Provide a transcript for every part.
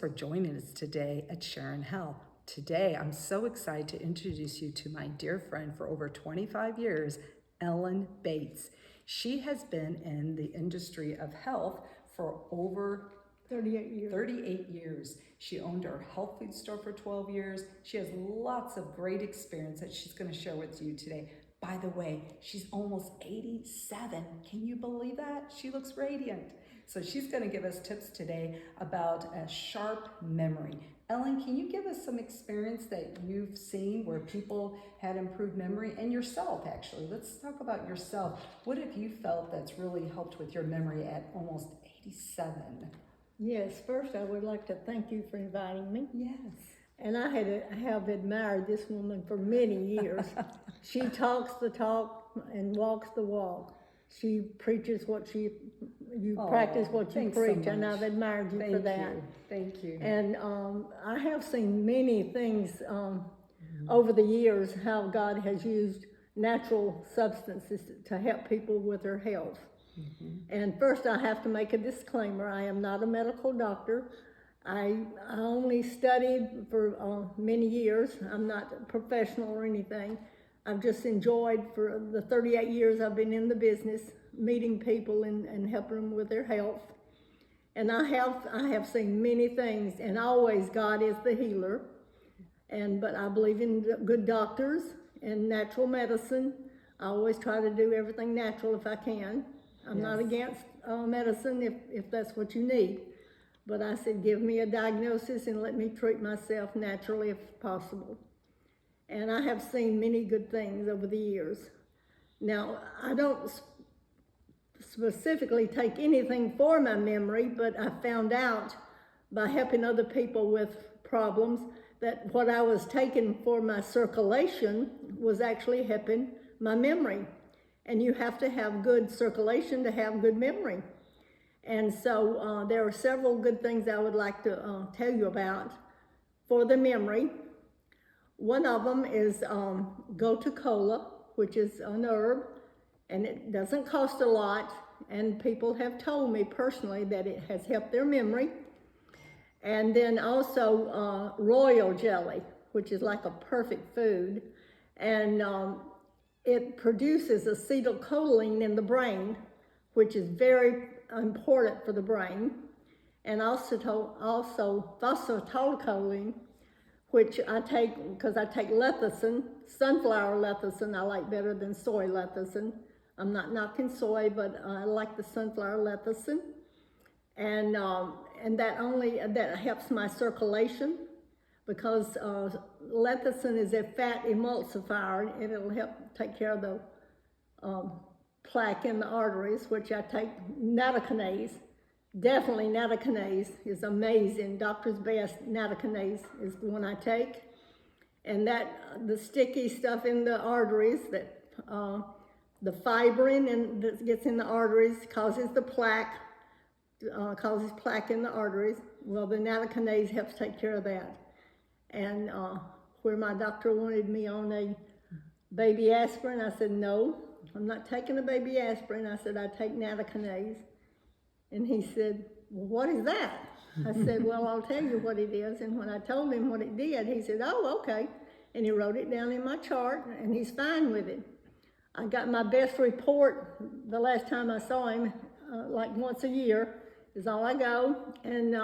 for joining us today at Sharin Health. Today, I'm so excited to introduce you to my dear friend for over 25 years, Ellen Bates. She has been in the industry of health for over 38 years. She owned her health food store for 12 years. She has lots of great experience that she's going to share with you today. By the way, she's almost 87. Can you believe that? She looks radiant. So she's going to give us tips today about a sharp memory. Ellen, can you give us some experience that you've seen where people had improved memory, and yourself actually? Let's talk about yourself. What have you felt that's really helped with your memory at almost 87? Yes, first I would like to thank you for inviting me. Yes. And I have admired this woman for many years. She talks the talk and walks the walk. She preaches you practice what you preach, and I've admired you for that. Thank you. And I have seen many things over the years, how God has used natural substances to help people with their health. And first I have to make a disclaimer. I am not a medical doctor. I only studied for many years. I'm not a professional or anything. I've just enjoyed, for the 38 years I've been in the business, meeting people and helping them with their health. And I have seen many things, and always God is the healer. But I believe in good doctors and natural medicine. I always try to do everything natural if I can. I'm not against medicine if that's what you need. But I said, give me a diagnosis and let me treat myself naturally if possible. And I have seen many good things over the years. Now, I don't specifically take anything for my memory, but I found out by helping other people with problems that what I was taking for my circulation was actually helping my memory. And you have to have good circulation to have good memory. And so there are several good things I would like to tell you about for the memory. One of them is gotu-kola, which is an herb, and it doesn't cost a lot, and people have told me personally that it has helped their memory. And then also royal jelly, which is like a perfect food, and it produces acetylcholine in the brain, which is very important for the brain, and also phosphatidylcholine, which I take because I take lecithin, sunflower lecithin I like better than soy lecithin. I'm not knocking soy, but I like the sunflower lecithin, and that helps my circulation, because lecithin is a fat emulsifier, and it'll help take care of the plaque in the arteries, which I take nattokinase. Definitely nattokinase is amazing. Doctor's best nattokinase is the one I take. And the sticky stuff in the arteries, that the fibrin that gets in the arteries causes the plaque, causes plaque in the arteries. Well, the nattokinase helps take care of that. And where my doctor wanted me on a baby aspirin, I said, no, I'm not taking a baby aspirin. I said, I take nattokinase. And he said, well, what is that? I said, well, I'll tell you what it is. And when I told him what it did, he said, oh, okay. And he wrote it down in my chart, and he's fine with it. I got my best report the last time I saw him, like once a year is all I go. And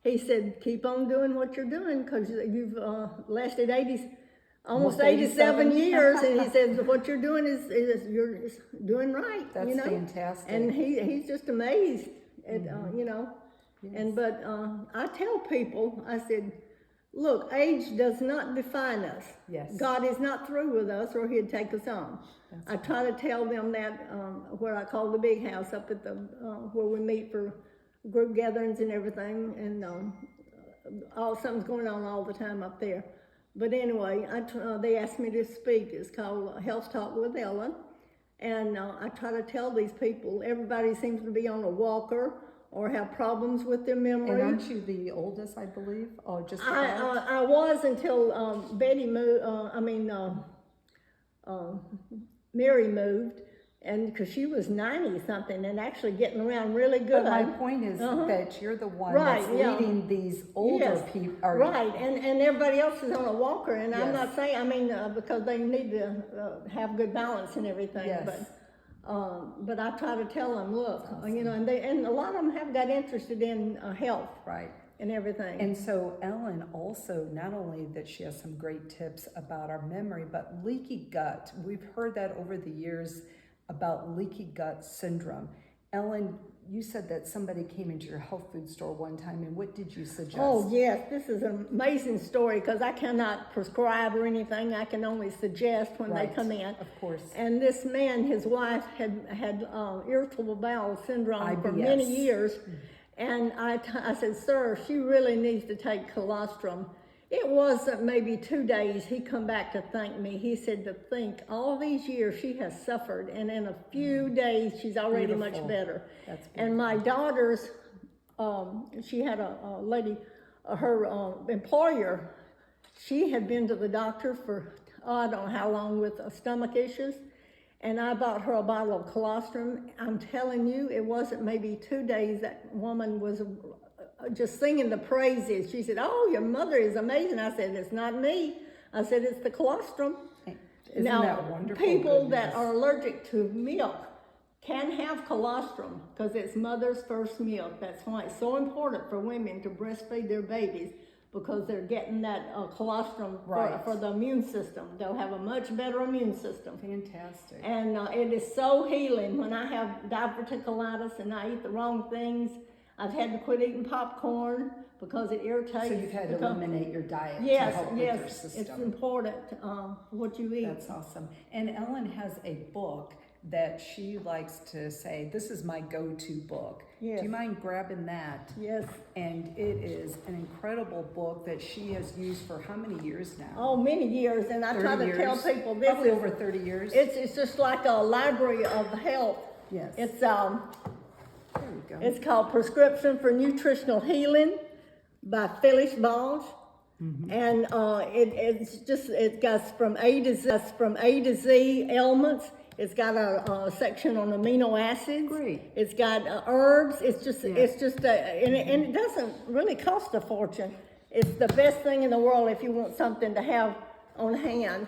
he said, keep on doing what you're doing, because you've lasted almost 87 years, and he said, what you're doing is you're doing right. That's fantastic. And he's just amazed at, Yes. But I tell people, I said, look, age does not define us. Yes. God is not through with us, or he'd take us on. I try to tell them that where I call the big house, up at the where we meet for group gatherings and everything, and something's going on all the time up there. But anyway, they asked me to speak. It's called Health Talk with Ellen. And I try to tell these people, everybody seems to be on a walker or have problems with their memory. And aren't you the oldest, I believe? Oh, just I was until Betty moved, Mary moved. And because she was 90 something and actually getting around really good. But my point is that you're the one that's leading these older people. Right, and everybody else is on a walker, and I'm Yes. not saying, I mean, because they need to have good balance and everything, Yes. but I try to tell them, look, you know, and a lot of them have got interested in health. Right. And everything. And so Ellen also, not only that she has some great tips about our memory, but leaky gut. We've heard that over the years about leaky gut syndrome. Ellen, you said that somebody came into your health food store one time, and what did you suggest? Oh yes, this is an amazing story because I cannot prescribe or anything. I can only suggest when they come in. Of course. And this man, his wife had irritable bowel syndrome for IBS. many years. And I said, sir, she really needs to take colostrum. It wasn't maybe 2 days, he come back to thank me. He said to think all these years she has suffered, and in a few days she's already much better. That's beautiful. And my daughter's, she had a lady, her employer, she had been to the doctor for, I don't know how long with stomach issues. And I bought her a bottle of colostrum. I'm telling you, it wasn't maybe 2 days that woman was just singing the praises. She said, oh, your mother is amazing. I said, it's not me. I said, it's the colostrum. Isn't that wonderful? People that are allergic to milk can have colostrum because it's mother's first milk. That's why it's so important for women to breastfeed their babies, because they're getting that colostrum for the immune system. They'll have a much better immune system. Fantastic. And it is so healing. When I have diverticulitis and I eat the wrong things, I've had to quit eating popcorn because it irritates. So you've had to eliminate your diet to help with your system. It's important what you eat. That's awesome. And Ellen has a book that she likes to say, this is my go-to book. Yes. Do you mind grabbing that? Yes. And it is an incredible book that she has used for how many years now? Oh, many years. And I try to tell people this Probably is over 30 years. It's just like a library of health. Yes. It's there we go. It's called Prescription for Nutritional Healing by Phyllis Balch. And it got from A to Z ailments. It's got a section on amino acids. Great. It's got herbs. It's just and it doesn't really cost a fortune. It's the best thing in the world if you want something to have on hand.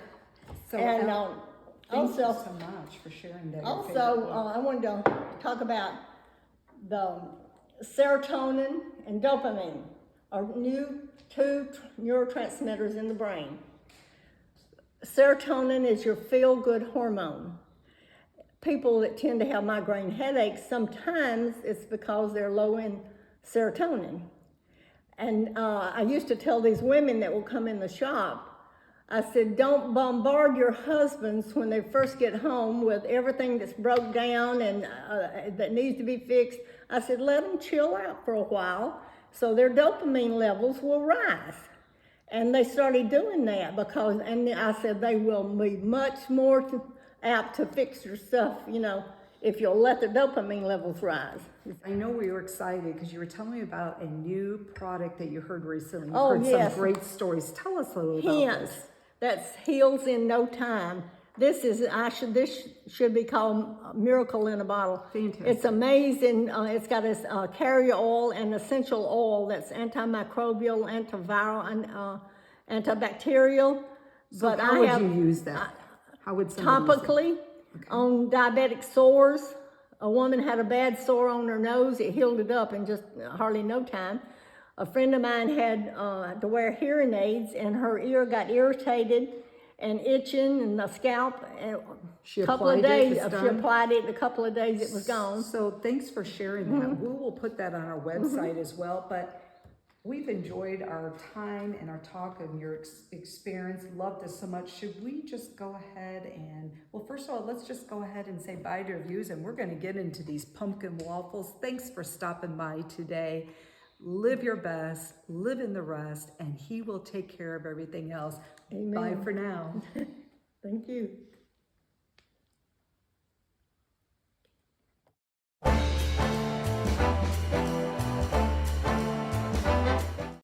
So and thank you so much for sharing that. Also, I wanted to talk about the serotonin and dopamine are two neurotransmitters in the brain. Serotonin is your feel-good hormone. People that tend to have migraine headaches, sometimes it's because they're low in serotonin. And I used to tell these women that will come in the shop, I said, don't bombard your husbands when they first get home with everything that's broke down and that needs to be fixed. I said, let them chill out for a while so their dopamine levels will rise. And they started doing that and I said, they will be much more apt to fix your stuff, if you'll let their dopamine levels rise. I know we were excited because you were telling me about a new product that you heard recently. You Oh, heard yes. some great stories. Tell us a little about this. That heals in no time. This should be called Miracle in a Bottle. Fantastic. It's amazing. It's got a carrier oil and essential oil that's antimicrobial, antiviral, and antibacterial. So but how would you use that? How would somebody topically use it? on diabetic sores. A woman had a bad sore on her nose. It healed it up in just hardly no time. A friend of mine had to wear hearing aids, and her ear got irritated and itching, and the scalp. And She a couple of applied it, days, it's she done? applied it. A couple of days, it was gone. So thanks for sharing that. We will put that on our website as well. But we've enjoyed our time and our talk and your experience. Love this so much. Should we just go ahead and, well, first of all, let's just go ahead and say bye to our views, and we're going to get into these pumpkin waffles. Thanks for stopping by today. Live your best, live in the rest, and he will take care of everything else. Amen. Bye for now. Thank you.